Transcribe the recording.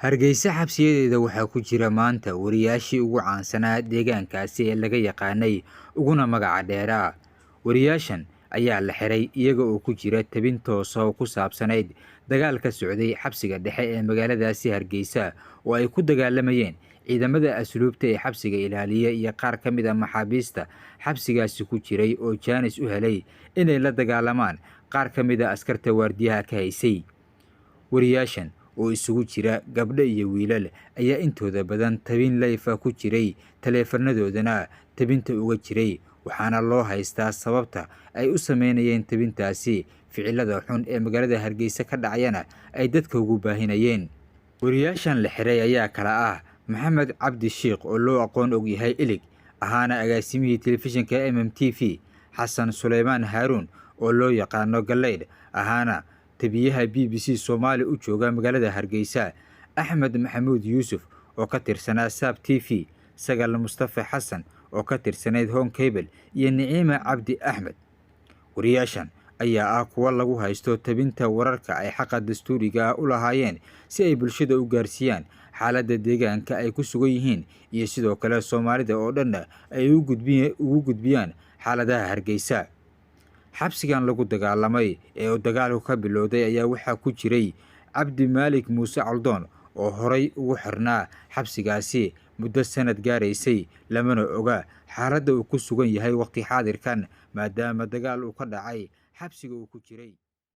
Hargeysa xabsiyadeeda waxaa ku jira maanta wariyaashii ugu caansanaa deegaankaasi ee laga yaqaanay uguna magaca dheeraa. Wariyaashan ayaa la xiray iyaga oo ku jira tabin toos ah oo ku saabsanayd dagaal ka socday xabsiga dhexe ee magaaladaasi Hargeysa oo ay ku dagaalamayeen ciidamada asluubta ee xabsiga ilaaliya iyo qaar ka mid ah maxaabiista xabsigaasi ku jiray oo jaanis u helay inay la dagaalamaan qaar ka mid ah askarta waardiyaha ka haysay. Wariyaashan oo isugu jira gabdho iyo wiilal ayaa intooda badan tabin layfa ku jiray taleefanadoodana tabinta uga jiray, waxaana loo haystaa sababta ay u sameynayeen tabintaasi ficilada xun ee magaalada Hargeysa ka dhacayana ay dadka ugu baahinayeen. Wariyaashan la xiray ayaa kala ah Maxamed Cabdi Sheekh oo loo aqoon og yahay Ilig, ahaana agaasimihii telefishinka MMTV, Xasan Suleymaan Haaruun oo loo yaqaano Galeyd, ahaana tabiyaha BBC Soomaali u jooga magaalada Hargeysa, Axmed Maxamuud Yuusuf oo ka tirsanaa Saab TV, Sagal Mustafa Xasan oo ka tirsanayd Home Cable iyo Niciima Cabdi Axmed. Wariyaashan ayaa ah kuwa lagu haysto tabinta wararka ay xaqa dastuuriga ah u lahaayeen si ay bulshada u gaarsiiyaan xaaladda deegaanka ay ku sugan yihiin iyo sidoo kale Soomaalida oo dhan ay ugu gudbiyaan xaaladaha Hargeysa. Xabsigan lagu dagaalamay ee uu dagaalku ka bilowday ayaa waxaa ku jiray Cabdi Maalik Muuse Caldoon oo horay ugu xirnaa xabsigaasi muddo sanad gaaraysay, lamana oga xaaladda uu ku sugan yahay waqti xaadirkan maadaama dagaal uu ka dhacay xabsiga uu ku jiray.